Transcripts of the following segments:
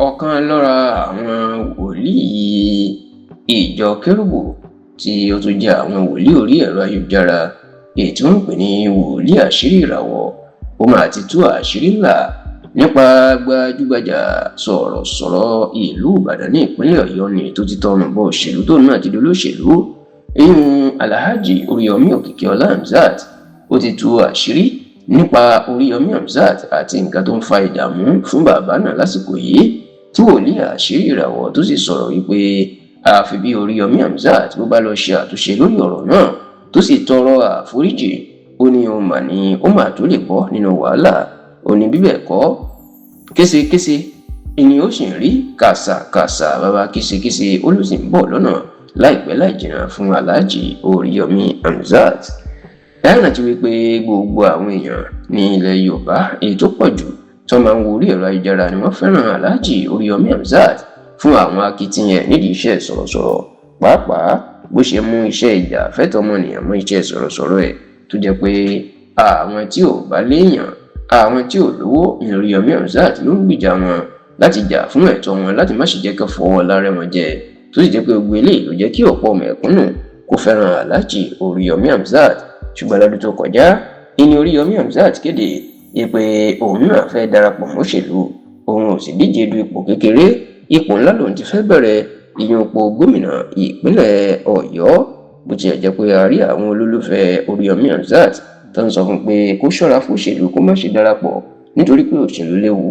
ọ̀kan lára àwọn wòlíì ìjọ kérúbù tí ó tún jẹ́ àwọn wòlíì orí ẹ̀rọ ayélujára èyí tí wọ́n ń pè ní wòlíì àṣírí ìràwọ̀ ó máa ti tú àṣírí ńlá nípa gbajúgbajà sọ̀rọ̀sọ̀rọ̀ ìlú Ìbàdàn ní ìpínlẹ̀ Ọ̀yọ́ ni tó ti tọrùn bọ òṣèlú tó náà ti dolóṣèlú ìyún Alhaji Oríyọmí Òkìkíọlá Hamzat. Ó ti tú àṣírí nípa Oríyọmí Hamzat àti nǹkan tó ń fa ìdààmú fún bàbá náà lásìkò yìí tí wòlíì àṣírí ìràwọ̀ tó sì sọ̀rọ̀ wípé àfi bí Oríyọmí Hamzat bó bá lọ ṣe àtúnṣe lórí ọ̀rọ̀ náà tó sì tọrọ àforíjì ó ní ó mà tó lè bọ́ nínú wàhálà ó ní bíbẹ̀ kọ́ késekése ìní ó sì ń rí kàsàkàsà bàbá késekése ó ló sì ń bọ̀ lọ́nà láìpẹ́ láì jìnnà fún Alhaji Oríyọmí Hamzat. dáhùn àti wípé gbogbo àwọn èèyàn ní ilẹ̀ Yorùbá èyí tó pọ̀ jù tó máa ń wo orí ẹ̀rọ ayélujára ni wọ́n fẹ́ràn Alhaji Oríyọmí Hamzat fún àwọn akitiyan nídìí iṣẹ́ sọ̀rọ̀sọ̀rọ̀ pàápàá bó ṣe mú iṣẹ́ ìjà fẹ́tọ̀ ọmọnìyàn mọ́ iṣẹ́ sọ̀rọ̀sọ̀rọ̀ ẹ̀ tó jẹ́ pé àwọn tí ò bá léèyàn àwọn tí ò lówó ní Oríyọmí Hamzat ló ń gbìjà wọn láti jà fún ẹ̀tọ́ wọn láti má ṣe jẹ́ kí fọwọ́ lárẹ́ wọn jẹ tó sì jẹ́ pé gbogbo eléyìí ló jẹ́ kí ọ̀pọ̀ mẹ̀kúnnù kó fẹ́ràn Alhaji Oríyọmí Hamzat. ṣùgbọ́n lọ́dún tó kọjá ìní Oríyọmí Hamzat kéde pé òun náà fẹ́ darapọ̀ mọ́ṣèlú òun ò sì díje du ipò kékeré ipò ńlá lòun ti fẹ́ bẹ̀rẹ̀ ìyànpò gómìnà ìpínlẹ̀ Ọ̀yọ́ bó tilẹ̀ jẹ́ pé a rí àwọn olólùfẹ́ Oríyọmí Hamzat tó ń sọ fún pé kó ṣọ́ra fún òṣèlú kó má ṣe darapọ̀ nítorí pé òṣèlú léwu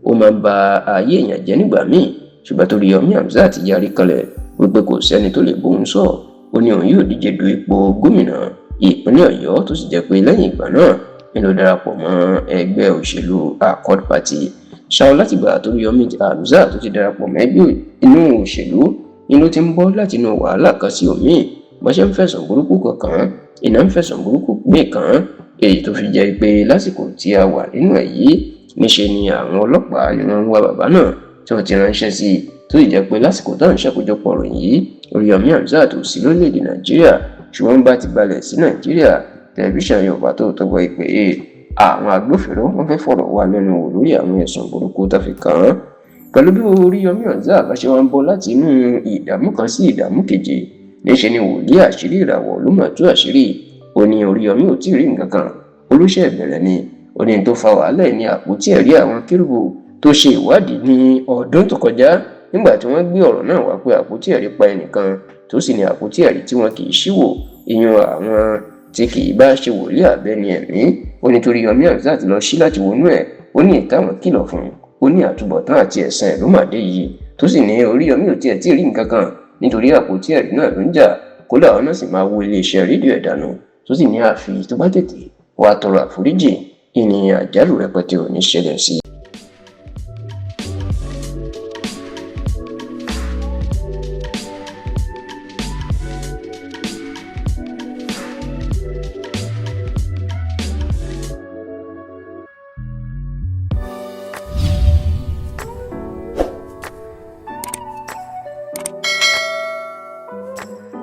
ó máa ń ba ayé èèyàn jẹ́ nígbà míì. ṣùgbọ́n Oríyọmí Hamzat yarí kanlẹ̀ wípé kò sẹ́ni tó lè bóun sọ ó ní òun yóò díje du ipò gómìnà ìpínlẹ̀ Ọ̀yọ́ tó sì jẹ́ pé lẹ́yìn ìgbà náà ni ló darapọ̀ mọ́ ẹgbẹ́ òṣèlú Accord Party. ṣáò látìgbà Oríyọmí Hamzat tó ti darapọ̀ mọ́ ẹgbẹ́ inú òṣèlú ni ló ti ń bọ́ láti inú wàhálà kan sí òmíì bó ṣe ń fẹ̀sùn burúkú kankan iná ń fẹ̀sùn burúkú gbé kan èyí tó fi jẹ́ pé lásìkò tí a wà nínú ẹ̀ yìí níṣe ni àwọn ọlọ́pàá ni wọ́n ń wá bàbá náà tí wọ́n ti ránṣẹ́ sí i tó sì jẹ́ pé lásìkò táwọn ṣàkójọpọ̀ ròyìn yìí Oríyọmí Hamzat ò sí lórílẹ̀‐èdè Nàìjíríà ṣùgbọ́n bá ti balẹ̀ sí Nàìjíríà tẹlifíṣàn Yorùbá tó gbọ́ pé àwọn agbófinró wọ́n fẹ́ fọ̀rọ̀ wá lẹ́nu wò lórí àwọn ẹ̀sùn burúkú tó fi kàn án. pẹ̀lú bí Oríyọmí Hamzat bá ṣe wá ń bọ́ láti inú ìdààmú kan sí ìdààmú kejì níṣẹ́ ni wòlíì àṣírí ìràwọ̀ ló mà tú àṣírí ó ní Oríyọmí ò tí ì rí nǹkan kan olóṣè ìbẹ̀rẹ̀ ni ó ní tó fa wàhálà ní àpótí ẹ̀rí àwọn kérúbù tó ṣe ìwádìí ní ọdún tó kọjá nígbà tí wọ́n gbé ọ̀rọ̀ náà wá pé àpótí ẹ̀rí pa ẹnìkan tó sì ní àpótí ẹ̀rí tí wọn kì í ṣíwò ìyẹn àwọn tí kì í bá ṣe wòlíì àbẹ́ni ẹ̀mí ó ní Oríyọmí Hamzat lọ sí láti wọnú ẹ̀ ó ní ìtàwọn kìlọ̀ fún ó ní àtúbọ̀tán àti ẹ̀san ẹ̀ ló mà dé yìí tó sì ní Oríyọmí ò tiẹ̀ tí ì rí nǹkan kan nítorí àpótí ẹ̀rí náà ló ń jà kódà ọ̀nà sì máa wo iléeṣẹ́ rédíò ẹ̀ dànù tó sì ní àfi tó bá tètè wàá tọrọ àforíjì ìní àjálù rẹpẹtẹ ò ní ṣẹlẹ̀ sí i.